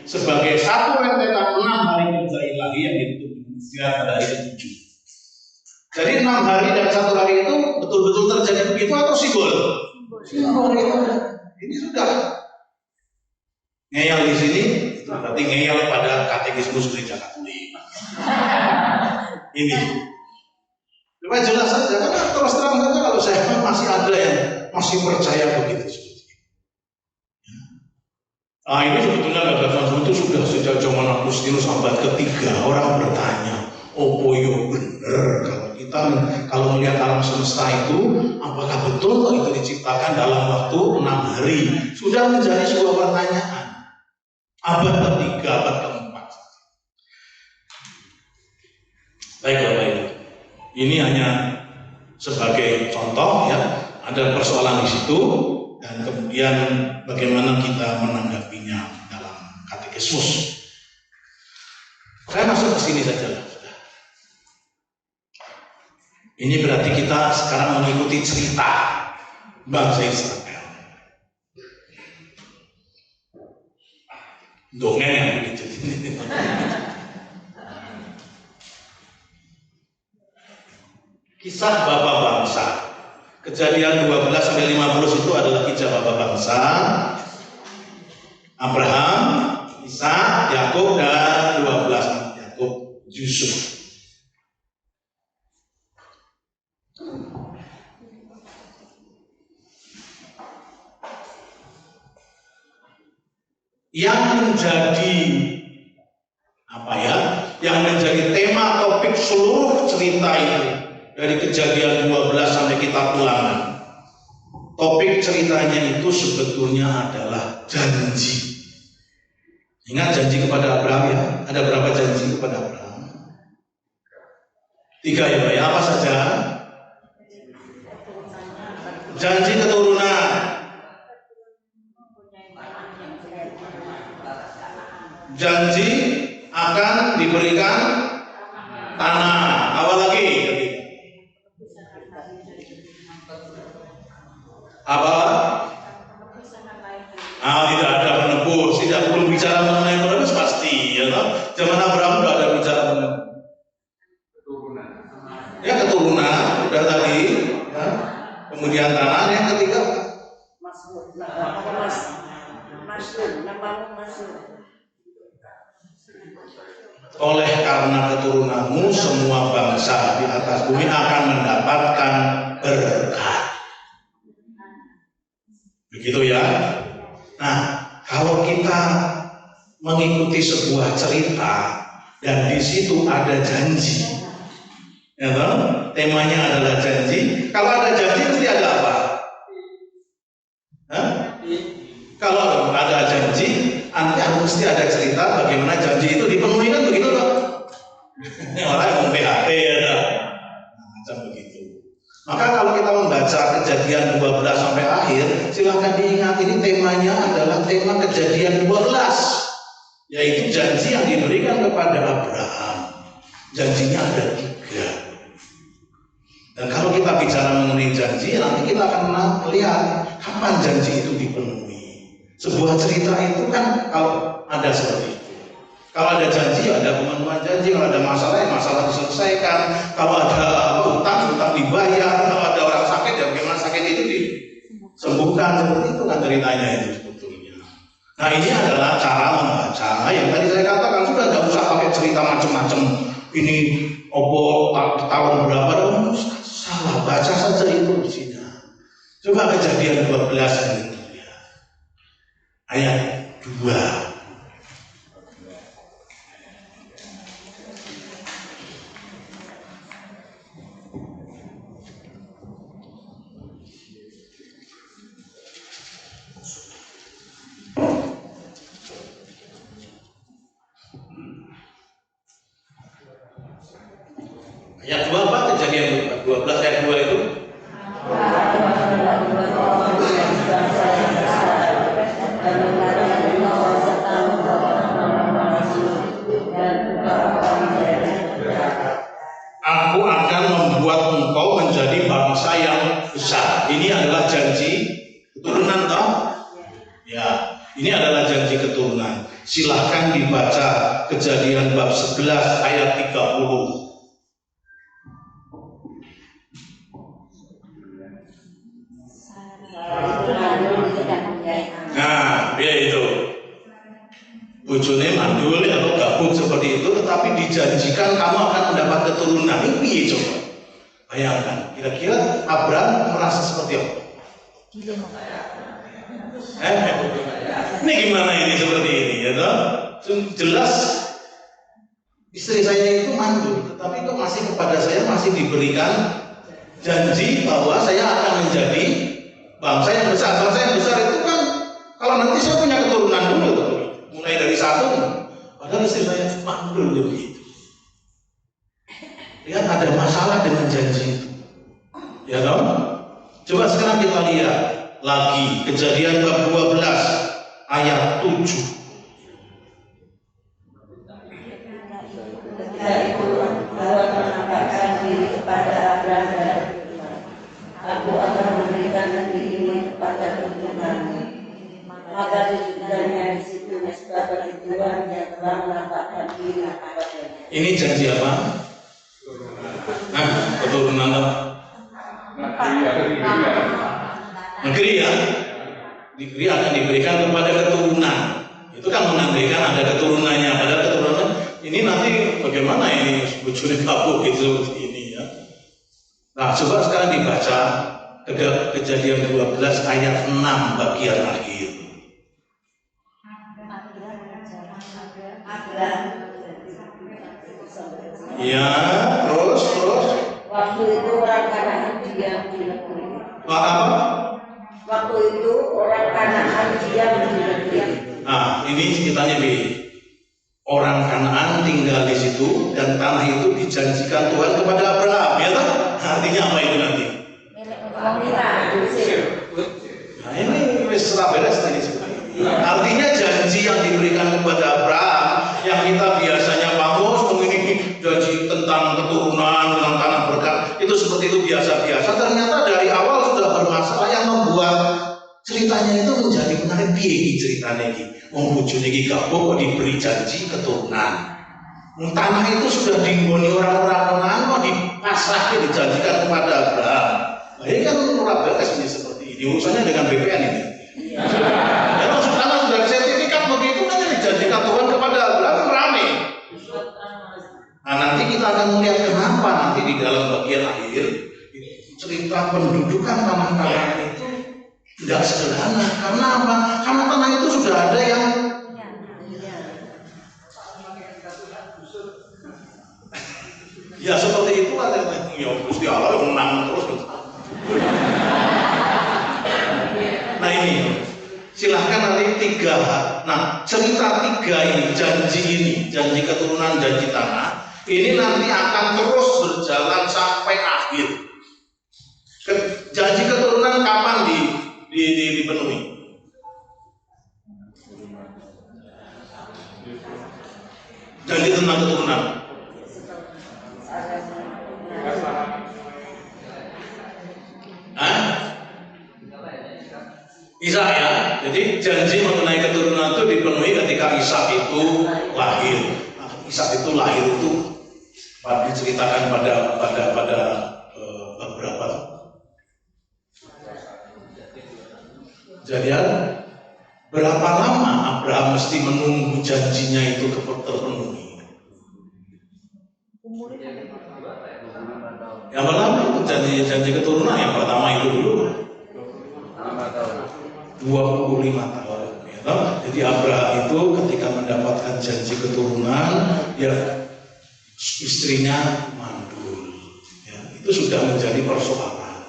sebagai satu rentetan 6 hari kerja ilahi yang ditutup dengan istirahat pada hari ke-7. Jadi 6 hari dan 1 hari itu betul-betul terjadi begitu atau simbol? Simbol itu. Ini sudah ngeyel di sini, itu berarti ngeyel pada katekismus gereja Katolik. Ini. Coba jelas saja, karena terus terang saja kalau saya masih ada yang masih percaya begitu. Nah, ini sebetulnya gagasan itu sudah sejak zaman Agustinus abad ke-3. Orang bertanya, opo yo bener kalau melihat alam semesta itu, apakah betul itu diciptakan dalam waktu 6 hari? Sudah menjadi sebuah pertanyaan. Abad ke-3, abad ke-4. Baik. Ini hanya sebagai contoh ya, ada persoalan di situ. Dan kemudian bagaimana kita menanggapinya dalam katekismus. Saya masuk ke sini saja lah. Ini berarti kita sekarang mengikuti cerita bangsa Israel. Dongeng yang begitu. Kisah Bapa Bangsa. Kejadian 12-15 itu adalah kisah Bapa Bangsa. Abraham, Ishak, Yakub dan 12 anak Yakub, Yusuf. Yang menjadi yang menjadi tema topik seluruh cerita itu dari Kejadian 12 sampai Kitab Ulangan. Topik ceritanya itu sebetulnya adalah janji. Ingat janji kepada Abraham ya? Ada berapa janji kepada Abraham? 3 ya Pak ya, apa saja? Janji keturunan, janji akan diberikan tanah. Apa lagi? Apa? Tidak ada menebus. Tidak perlu bicara mengenai menebus pasti. Ya, zaman Abraham sudah ada bicara mengenai keturunan. Ya keturunan sudah tadi. Ya. Kemudian tanah yang ketiga. Oleh karena keturunanmu semua bangsa di atas bumi akan mendapatkan berkat. Begitu ya. Nah, kalau kita mengikuti sebuah cerita dan di situ ada janji, ya kan? Temanya adalah janji. Kalau ada janji mesti ada apa? Kalau ada janji, mesti ada cerita bagaimana janji itu dipenuhi, kan begitu loh. Orang yang PHP ya, macam begitu. Maka kalau kita membaca Kejadian 12 sampai akhir, silahkan diingat ini temanya adalah tema Kejadian 12, yaitu janji yang diberikan kepada Abraham. Janjinya ada 3. Dan kalau kita bicara mengenai janji, nanti kita akan melihat kapan janji itu dipenuhi. Sebuah cerita itu kan kalau ada seperti itu. Kalau ada janji, ada pemenuhan janji. Kalau ada masalah, masalah diselesaikan. Kalau ada hutang dibayar. Kalau ada orang sakit, ya bagaimana sakit itu disembuhkan. Seperti itu kan ceritanya itu sebetulnya. Nah, ini adalah cara membaca yang tadi saya katakan. Sudah nggak usah pakai cerita macam-macam. Ini tahun berapa? Salah, baca saja itu di sini. Coba Kejadian 12 ini. Ayat 2. Ayat 2 apa? Kejadian 12 ayat 2 itu. Aku akan membuat engkau menjadi bangsa yang besar. Ini adalah janji keturunan toh? Ya, ini adalah janji keturunan. Silahkan dibaca Kejadian bab 11 ayat 30. Nah, ya itu. Bojone mandul atau gabung seperti itu, tetapi dijanjikan kamu akan mendapat keturunan. Ini piye coba? Bayangkan, kira-kira Abraham merasa seperti apa? Ini gimana ini seperti ini ya toh? Jelas istri saya itu mandul, tetapi kok masih kepada saya masih diberikan janji bahwa saya akan menjadi bangsa yang besar. Bangsa yang besar itu kan kalau nanti saya punya keturunan dulu, mulai dari satu. Padahal istri saya mandul begitu. Lihat ada masalah dengan janji itu. Ya toh? Coba sekarang kita lihat lagi Kejadian bab 12 ayat 7. Aku akan memberikan negeri ini kepada keturunanmu. Maka disudahnya di situ sebagai Tuhan yang telah menampakkan diri kepadanya. Ini janji apa? Keturunan apa? Negeri ya. Negeri akan diberikan kepada keturunan. Itu kan menandakan ada keturunannya. Padahal keturunan ini nanti bagaimana ini bujuri kabuk gitu ini ya. Nah, coba sekarang dibaca Kejadian 12 ayat 6 bagian akhir. Ya, terus. Waktu itu orang Kanaan diam di negeri. Apa? Waktu itu orang Kanaan diam di negeri. Nah, ini ceritanya Bi. Orang Kanaan tinggal di situ dan tanah itu dijanjikan Tuhan kepada Abraham, ya toh? Artinya apa itu nanti? Nah, ini wis beres tadi sebenarnya. Artinya janji yang diberikan kepada Abraham yang kita biasanya bangun memiliki janji tentang keturunan, tentang tanah berkat, itu seperti itu biasa-biasa. Ternyata dari awal sudah bermasalah yang membuat ceritanya itu menjadi menarik. Piye ceritanya ini? Wong bojone iki gabung kok diberi janji keturunan. Tanah itu sudah dinggoni orang-orang Kanaan kok dipasrahke dijanjikan kepada Abraham. Nah, ini kan ora beres ini seperti ini. Urusannya dengan BPN ini. Ya, maksud tanah sudah sertifikat begitu kan dijanjikan Tuhan kepada Abraham rame. Nah, nanti kita akan melihat kenapa nanti di dalam bagian akhir cerita pendudukan tanah Kanaan itu tidak sederhana. Karena apa? Karena tanah itu sudah ada yang ya seperti itu ada ya Gusti Allah yang menang terus. Nah ini silahkan nanti tiga. Nah cerita tiga ini, janji keturunan, janji tanah, ini nanti akan terus berjalan sampai akhir. Janji keturunan kapan dipenuhi? Janji tentang keturunan. Ishak ya, jadi janji mengenai keturunan itu dipenuhi ketika Ishak itu lahir. Nah, Ishak itu lahir itu diceritakan pada beberapa kejadian. Berapa lama Abraham mesti menunggu janjinya itu terpenuhi? Yang pertama itu janji keturunan yang pertama itu dulu 25 tahun. Ya, jadi Abraham itu ketika mendapatkan janji keturunan, ya istrinya mandul. Ya, itu sudah menjadi persoalan.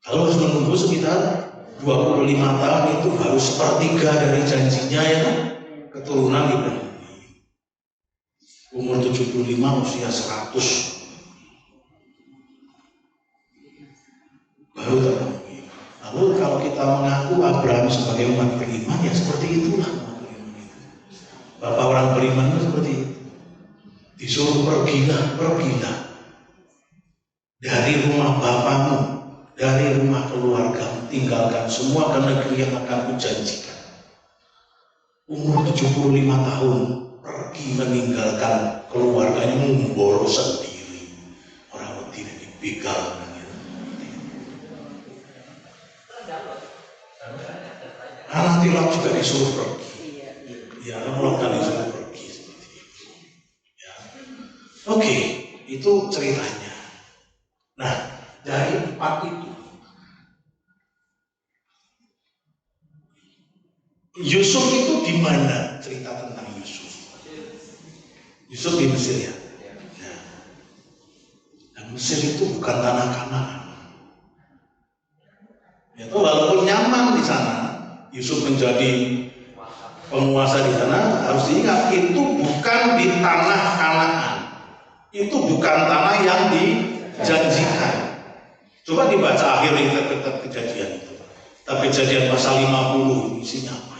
Kalau harus menunggu sekitar 25 tahun itu baru sepertiga dari janjinya ya keturunan dipenuhi. Umur 75 usia 100 baru terpenuhi. Lalu kalau kita mengaku Abraham sebagai umat beriman, ya seperti itulah umat beriman itu. Bapak orang beriman itu seperti itu. Disuruh pergilah dari rumah bapamu, dari rumah keluargamu, tinggalkan semua ke negeri yang akan kujanjikan. umur 75 tahun pergi meninggalkan keluarganya memboro sendiri. Orang tidak dipegang. Nanti Lot juga disuruh pergi. Ya, Lot kan disuruh pergi seperti itu. Ya. Oke, itu ceritanya. Nah, dari 4 itu, Yusuf itu di mana cerita tentang Yusuf? Yusuf di Mesir ya. Nah, Mesir itu bukan tanah Kanaan. Ya, walaupun nyaman di sana, Yusuf menjadi penguasa di sana, harus diingat itu bukan di tanah Kanaan. Itu bukan tanah yang dijanjikan. Coba dibaca akhir kejadian itu. Tapi kejadian pasal 50 isinya apa?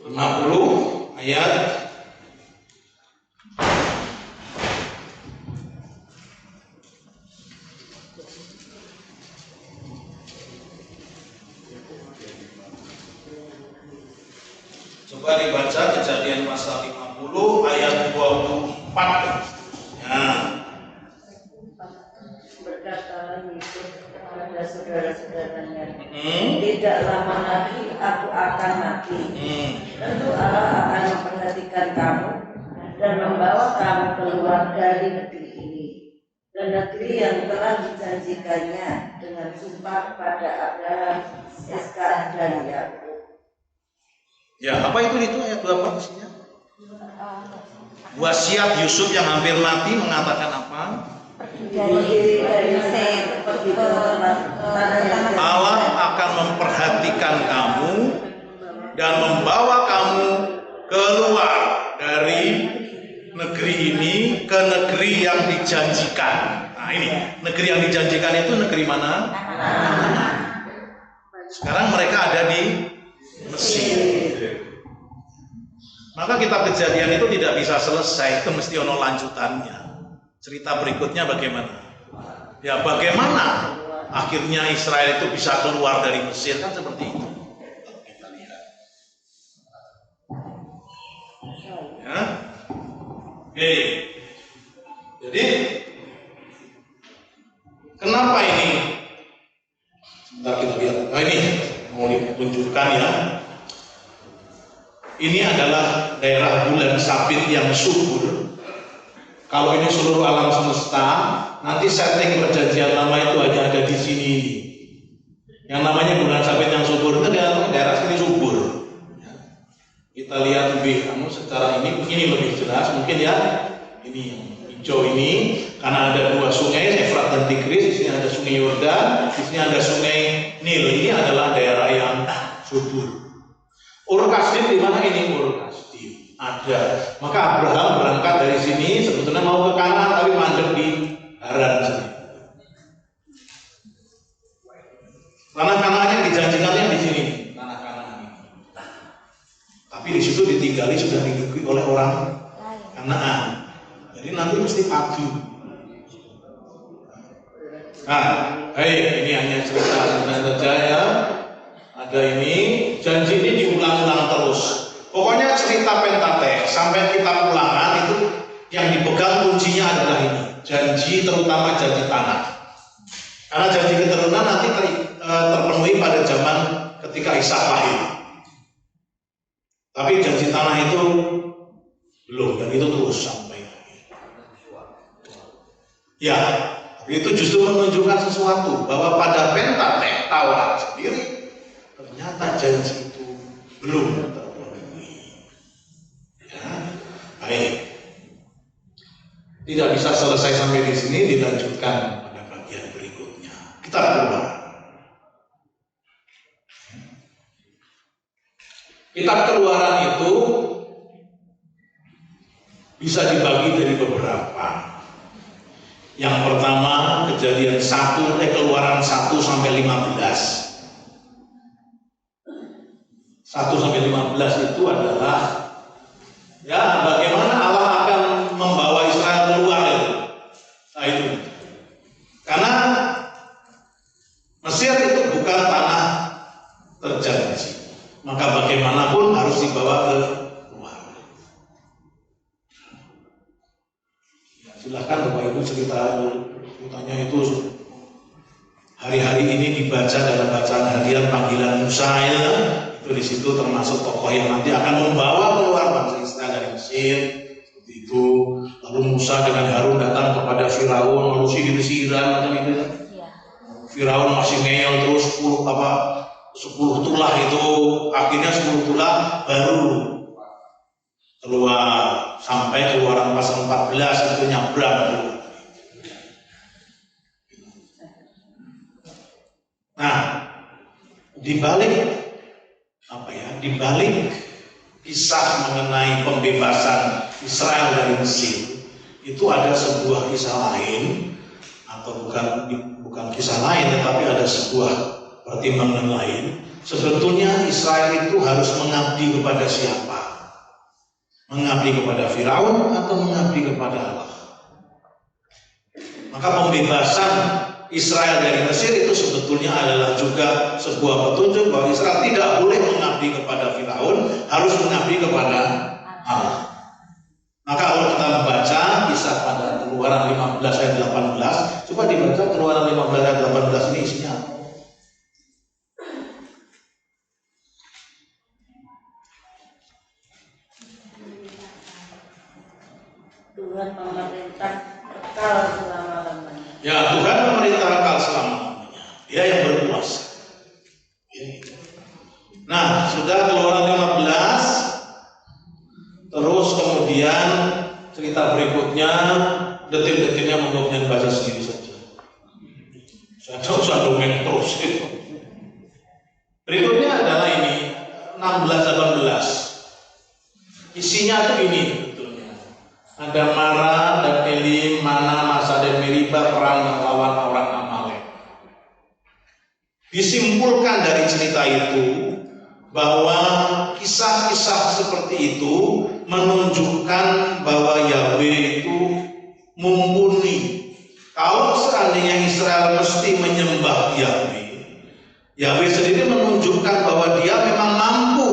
50 ayat coba dibaca kejadian pasal 50 ayat 24 ya. Berkatalah Yusuf kepada saudara-saudaranya, tidak lama lagi aku akan mati. Tentu Allah akan memperhatikan kamu dan membawa kamu keluar dari negeri ini, ke negeri yang telah dijanjikannya dengan sumpah pada Abraham, Ishak dan Yakub. Ya, apa itu ayat 24 isinya? Wasiat Yusuf yang hampir mati mengatakan apa? Allah akan memperhatikan kamu dan membawa kamu keluar dari negeri ini ke negeri yang dijanjikan. Nah ini, negeri yang dijanjikan itu negeri mana? Sekarang mereka ada di Mesir. Maka kitab Kejadian itu tidak bisa selesai, itu mesti ono lanjutannya. Cerita berikutnya bagaimana? Ya bagaimana akhirnya Israel itu bisa keluar dari Mesir, kan seperti itu. Kita lihat. Ya. Oke. Jadi kenapa ini? Sebentar kita lihat. Nah ini mau ditunjukkan ya. Ini adalah daerah bulan sabit yang subur. Kalau ini seluruh alam semesta, nanti setting perjanjian lama itu hanya ada di sini. Yang namanya bulan sabit yang subur itu daerah sini subur. Kita lihat lebih secara ini lebih jelas mungkin ya. Ini yang hijau ini karena ada 2 sungai, Efrat dan Tigris. Di sini ada sungai Yordan, di sini ada sungai Nil. Ini adalah daerah yang subur. Ur-Kasdim di mana ini? Ur-Kasdim ada. Maka Abraham berangkat dari sini sebetulnya mau ke Kanaan tapi mandek di Haran sini. Tanah Kanaan yang dijanjikannya di sini, tanah Kanaan ini. Tapi di situ ditinggali sudah diduduki oleh orang Kanaan. Jadi nanti mesti padu. Nah, ini hanya cerita saja ya. Ada ini, janji ini diulang-ulang terus. Pokoknya cerita Pentatek sampai kitab Ulangan itu yang dipegang kuncinya adalah ini. Janji, terutama janji tanah. Karena janji keturunan nanti terpenuhi pada zaman ketika Ishak lahir. Tapi janji tanah itu belum, dan itu terus sampai akhir. Ya, itu justru menunjukkan sesuatu bahwa pada Pentatek Taurat sendiri ternyata janji itu belum terpenuhi. Ya, baik. Tidak bisa selesai sampai di sini, dilanjutkan pada bagian berikutnya. Kita keluar. Kitab Keluaran itu bisa dibagi dari beberapa. Yang pertama Kejadian 1, Keluaran 1 sampai 15. 1 sampai 15 itu adalah ya bagaimana Allah akan membawa Israel keluar itu. Nah itu. Karena Mesir bagaimanapun harus dibawa ke luar. Ya, silahkan Bapak Ibu ceritanya itu hari-hari ini dibaca dalam bacaan harian panggilan Musa ya. Itu di situ termasuk tokoh yang nanti akan membawa keluar bangsa Israel dari Mesir seperti itu. Lalu Musa dengan Harun datang kepada Firaun lalu sihir-sihiran macam itu. Firaun masih ngeyel terus 10 tulah itu, akhirnya 10 tulah baru keluar sampai keluaran pasal 14 itu nyabrang. Nah, dibalik kisah mengenai pembebasan Israel dari Mesir itu ada sebuah kisah lain, atau bukan kisah lain, tetapi ada sebuah pertimbangan lain. Sebetulnya Israel itu harus mengabdi kepada siapa? Mengabdi kepada Firaun atau mengabdi kepada Allah? Maka pembebasan Israel dari Mesir itu sebetulnya adalah juga sebuah petunjuk bahwa Israel tidak boleh mengabdi kepada Firaun, harus mengabdi kepada Allah. Maka kalau kita membaca kisah pada Keluaran 15 ayat 18, coba dibaca Keluaran 15 ayat 18 ini isinya. Tuhan memerintah kekal selama-lamanya. Ya, Tuhan memerintah kekal selama-lamanya. Dia yang berkuasa. Nah, sudah Keluaran 15. Terus kemudian cerita berikutnya, detik-detiknya mungkin baca sendiri saja. Saya tidak usah dongeng terus. Berikutnya adalah ini 16-18. Isinya itu ini betulnya. Ada Mara dan Elim, Mana, Masa dan Meriba perang melawan orang Amalek. Disimpulkan dari cerita itu bahwa kisah-kisah seperti itu menunjukkan bahwa Yahweh itu mumpuni. Kalau seandainya Israel mesti menyembah Yahweh, Yahweh sendiri menunjukkan bahwa dia memang mampu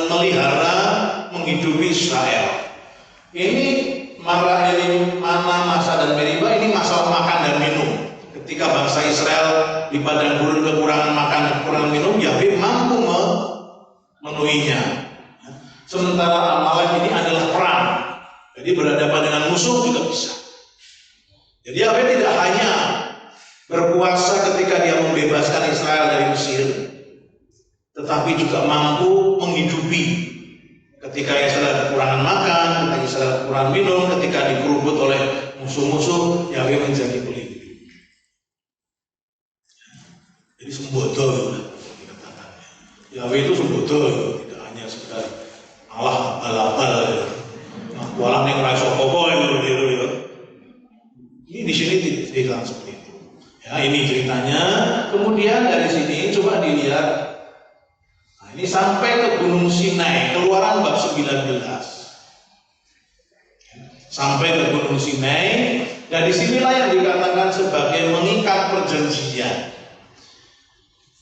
melihara, menghidupi Israel. Ini Mara, Elim, Mana, Masa dan Meriba, ini masalah makan dan minum. Ketika bangsa Israel di padang gurun kekurangan makan, kekurangan minum, Yahweh mampu memenuhinya. Sementara Amalek ini adalah perang, jadi berhadapan dengan musuh juga bisa. Jadi Yahweh tidak hanya berkuasa ketika dia membebaskan Israel dari Mesir, tetapi juga mampu menghidupi ketika Israel kekurangan makan, ketika Israel kekurangan minum, ketika dikerubut oleh musuh-musuh, Yahweh menjadi pelindung. Jadi sembodo dikatakan. Yahweh itu sembodo, tidak hanya sekedar Allah abal-abal. Walang yang rasa apa itu. Ini di sini tidak seperti itu. Ya, ini ceritanya. Kemudian dari sini coba dilihat. Nah, ini sampai ke Gunung Sinai, Keluaran bab 19. Sampai ke Gunung Sinai, dan disinilah yang dikatakan sebagai mengikat perjanjian.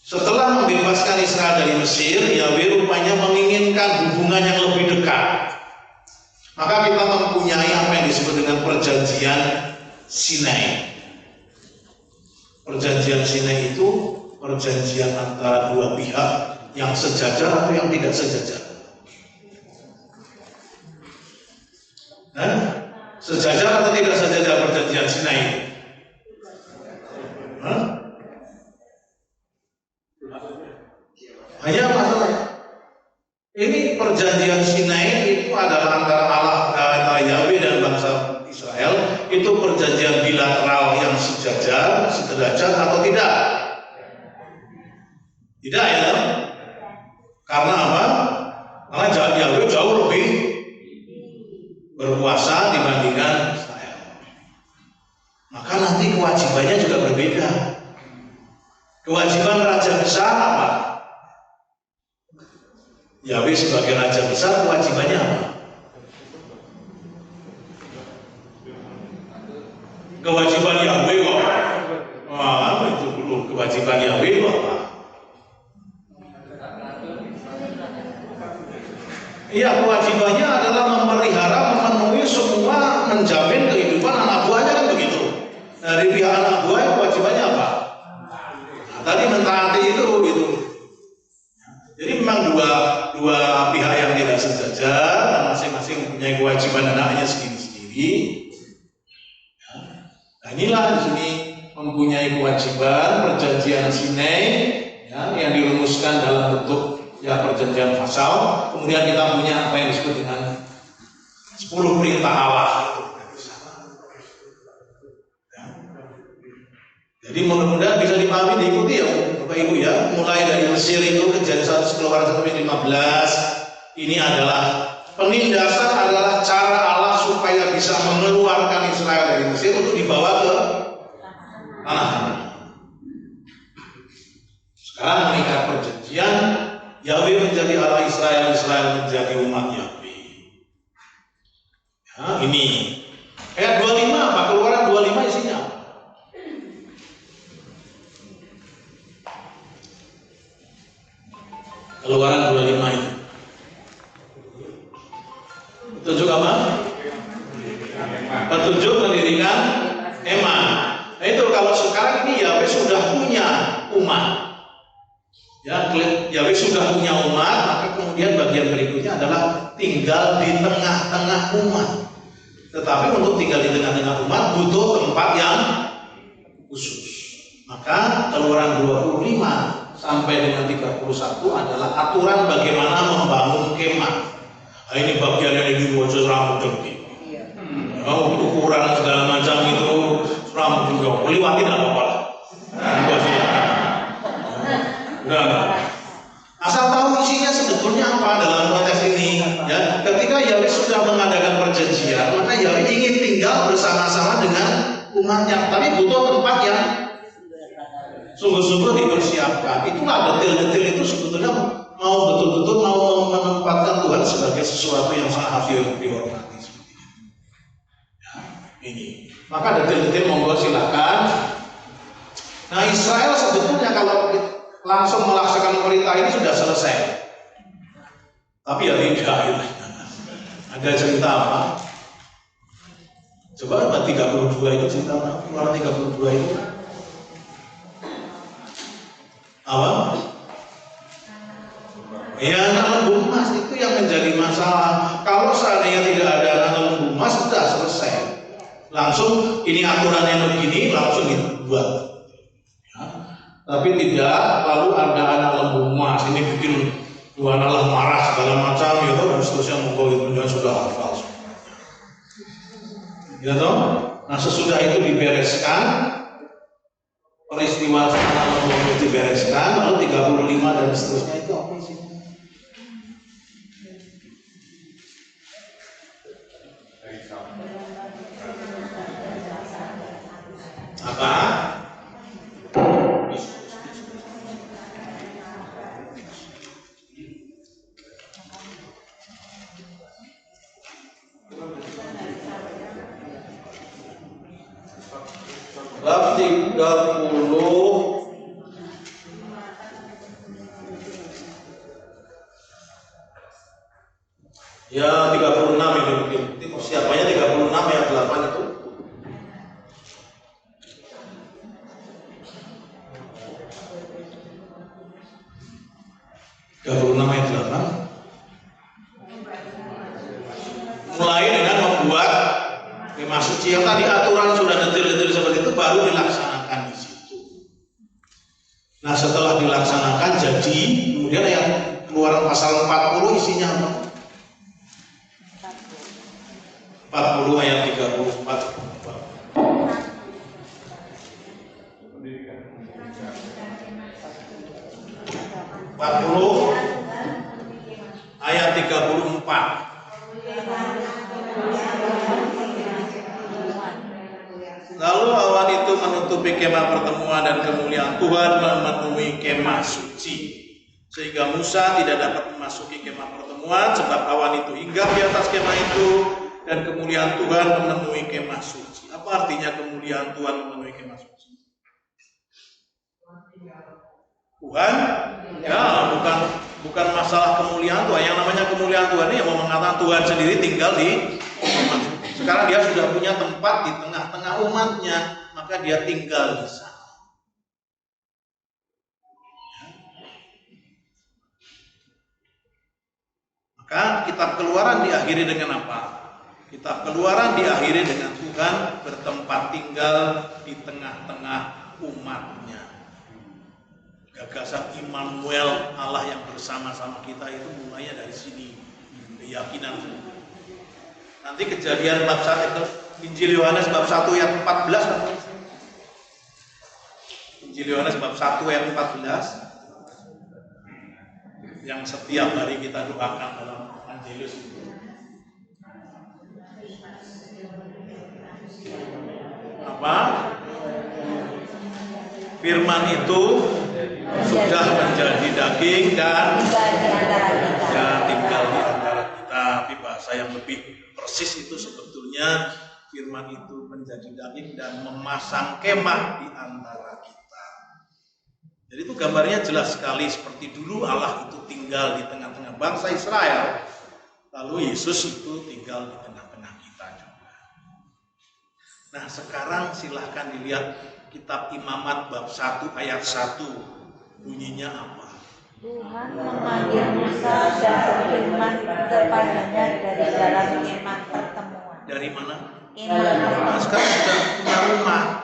Setelah membebaskan Israel dari Mesir, Yahweh rupanya menginginkan hubungan yang lebih dekat. Maka kita mempunyai apa yang disebut dengan perjanjian Sinai. Perjanjian Sinai itu perjanjian antara dua pihak yang sejajar atau yang tidak sejajar. Sejajar atau tidak sejajar perjanjian Sinai? Hanya masalah ini perjanjian Sinai itu adalah antara Yahweh dan bangsa Israel. Itu perjanjian bilateral yang sejajar, sederajat atau tidak? Tidak ya? Karena apa? Karena Yahweh jauh lebih berkuasa dibandingkan Israel. Maka nanti kewajibannya juga berbeda. Kewajiban raja besar apa? Yahweh sebagai raja besar kewajibannya apa? Kewajiban Yahweh kok. Wah, itu belum kewajiban kewajiban Yahweh itu apa? Iya, kewajibannya adalah memelihara, memenuhi semua, menjamin kehidupan anak buahnya, kan begitu. Dari pihak anak buah kewajibannya apa? Nah, tadi mentaati itu gitu. Jadi memang dua pihak yang tidak sejajar, dan masing-masing mempunyai kewajiban anaknya sendiri-sendiri. Nah, inilah di sini mempunyai kewajiban perjanjian Sinai, ya, yang dirumuskan dalam bentuk ya perjanjian pasal. Kemudian kita punya apa yang disebut dengan 10 perintah Allah. Ya. Jadi mudah-mudahan bisa dipahami, diikuti ya Bapak Ibu ya. Mulai dari Mesir itu kejadian 1 Keluaran 1-15, ini adalah penindasan, adalah cara Allah supaya bisa mengeluarkan Israel dari Mesir untuk dibawa ke tanah Kanaan. Sekarang mengikat perjanjian, Yahweh menjadi Allah Israel, Israel menjadi umat Yahweh. Ya, ini ayat 25 apa? Keluaran 25 isinya. Keluaran 25 itu. Petunjuk apa? Petunjuk mendirikan Hema. Nah itu kalau sekarang ini Yahweh sudah punya umat. Ya, Yahweh sudah punya umat, maka kemudian bagian berikutnya adalah tinggal di tengah-tengah umat. Tetapi untuk tinggal di tengah-tengah umat butuh tempat yang khusus. Maka Keluaran 25 sampai dengan 31 adalah aturan bagaimana membangun kemah. Nah, ini bagian yang dibuat seram gede. Ukuran segala macam itu seram juga. Liwati tidak apa-apa lah. Enggak. Asal tahu isinya sebetulnya apa dalam konteks ini. Ya, ketika Yahweh sudah mengadakan perjanjian, maka Yahweh ingin tinggal bersama-sama dengan umatnya. Tapi butuh tempat yang sungguh-sungguh dipersiapkan. Itulah detail-detail itu sebetulnya mau betul-betul mau menempatkan Tuhan sebagai sesuatu yang sangat dihormati. Ya, ini. Maka detail-detail monggo silakan. Nah, Israel sebetulnya kalau langsung melaksanakan perintah ini sudah selesai. Tapi ya tidak. Ada cerita apa? Coba 32 itu cerita apa? Keluaran 32 itu apa? Ya, anak lembu emas itu yang menjadi masalah. Kalau seandainya tidak ada anak lembu emas, sudah selesai. Langsung ini aturannya begini, langsung dibuat. Tapi tidak, lalu ada anak lembu emas, ini bikin Tuhan Allah marah segala macam gitu, dan seterusnya monggo itu sudah hafal. Ya toh? Nah, sesudah itu dibereskan, peristiwa anak lembu itu dibereskan, lalu 35 dan seterusnya itu apa isinya? Apa? Bab 30 ya 36 itu mungkin. Persiapannya 36 ayat 8 itu. Ayat 8 mulai dengan membuat kemah suci yang tadi aturan sudah detail-detail seperti itu baru dilaksanakan di situ. Nah, setelah dilaksanakan jadi kemudian yang Keluaran pasal 40 isinya apa? 40 ayat 34. 40 ayat 34. Lalu awan itu menutupi kemah pertemuan dan kemuliaan Tuhan memenuhi kemah suci, sehingga Musa tidak dapat memasuki kemah pertemuan sebab awan itu hinggap di atas kemah itu dan kemuliaan Tuhan memenuhi kemah suci. Apa artinya kemuliaan Tuhan memenuhi kemah suci? Tuhan, ya bukan masalah kemuliaan Tuhan. Yang namanya kemuliaan Tuhan ini yang mau mengatakan Tuhan sendiri tinggal di umat. Sekarang dia sudah punya tempat di tengah-tengah umatnya, maka dia tinggal di sana. Maka kitab Keluaran diakhiri dengan apa? Kitab Keluaran diakhiri dengan Tuhan bertempat tinggal di tengah-tengah umatnya. Gagasan Immanuel, Allah yang bersama-sama kita itu mulainya dari sini. Keyakinan. Nanti Kejadian bab 1 itu Injil Yohanes bab 1 ayat 14. Injil Yohanes bab 1 ayat 14. Yang setiap hari kita doakan dalam Angelus itu. Apa? Firman itu sudah menjadi daging dan tinggal di antara kita. Tapi bahasa yang lebih persis itu sebetulnya firman itu menjadi daging dan memasang kemah di antara kita. Jadi itu gambarnya jelas sekali, seperti dulu Allah itu tinggal di tengah-tengah bangsa Israel, lalu Yesus itu tinggal di tengah-tengah kita juga. Nah sekarang silahkan dilihat kitab Imamat bab 1 ayat 1, bunyinya apa? Tuhan memanggil Musa dan berfirman kepadanya dari dalam kemah pertemuan. Dari mana? Kemah. Sekarang sudah punya rumah.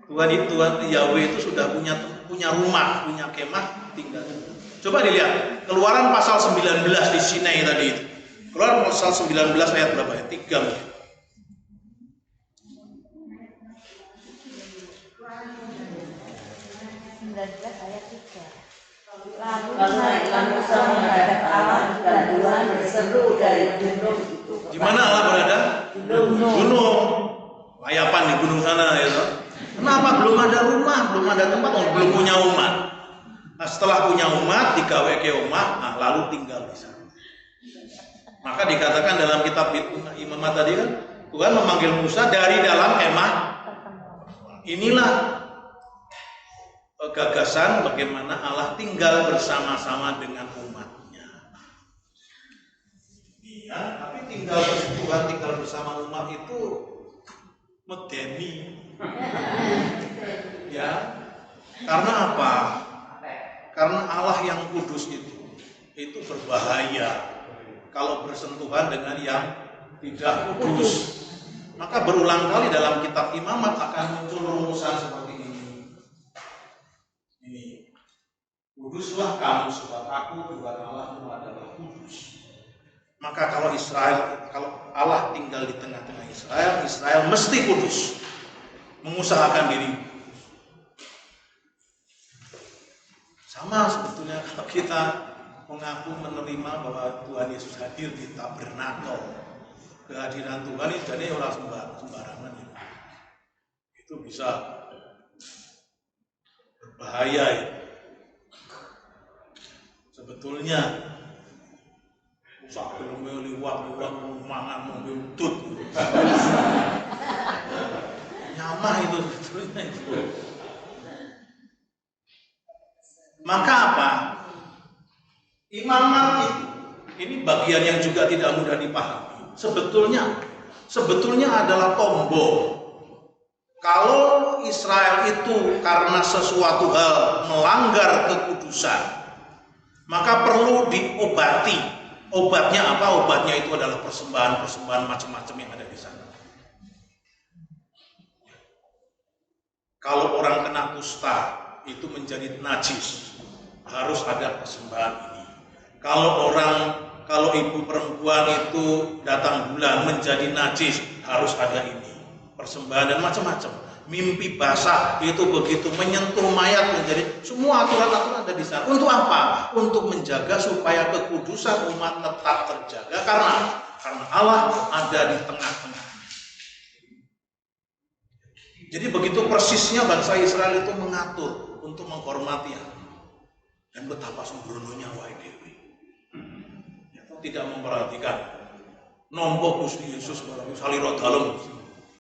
Tuhan Yahweh itu sudah punya rumah, punya kemah, tinggal. Coba dilihat Keluaran pasal 19 di Sinai tadi itu. Keluaran pasal 19 ayat berapa ya? 3 mungkin. 19 ayat 3. Lalu naiklah Musa menghadap Allah dan Tuhan berseru dari gunung itu. Di mana Allah berada? Gunung. Layapan di gunung sana ya. Kenapa belum ada rumah, belum ada tempat, belum punya umat. Nah setelah punya umat, digawe ke rumah, nah lalu tinggal di sana. Maka dikatakan dalam kitab Imamat tadi kan, Tuhan memanggil Musa dari dalam kemah. Inilah gagasan bagaimana Allah tinggal bersama-sama dengan umatnya. Iya, tapi Tuhan tinggal bersama umat itu medeni. Ya, karena apa? Karena Allah yang kudus itu berbahaya kalau bersentuhan dengan yang tidak kudus. Maka berulang kali dalam kitab Imamat akan muncul rumusan seperti ini. Ini, kuduslah kamu sebab aku Tuhan Allahmu adalah kudus. Maka kalau Allah tinggal di tengah-tengah Israel mesti kudus. Mengusahakan diri. Sama sebetulnya kalau kita mengaku menerima bahwa Tuhan Yesus hadir di tabernakel. Kehadiran Tuhan itu jadi orang sembarangan ya. Itu bisa berbahaya ya. Sebetulnya sak belum liwat mangan mobil tut. Nyamah itu sebetulnya itu. Maka apa? Imamat itu ini bagian yang juga tidak mudah dipahami. Sebetulnya adalah tombol. Kalau Israel itu karena sesuatu hal melanggar kekudusan, maka perlu diobati. Obatnya apa? Obatnya itu adalah persembahan macam-macam yang ada di sana. Kalau orang kena kusta itu menjadi najis, harus ada persembahan ini. Kalau ibu perempuan itu datang bulan menjadi najis, harus ada ini. Persembahan dan macam-macam. Mimpi basah itu begitu menyentuh mayat menjadi semua aturan-aturan ada di sana. Untuk apa? Untuk menjaga supaya kekudusan umat tetap terjaga karena Allah ada di tengah-tengah. Jadi begitu persisnya bangsa Israel itu mengatur untuk menghormati Allah. Dan betapa sembrononya wae dewe. Tidak memperhatikan. Nompo Gusti Yesus barang salira dalem.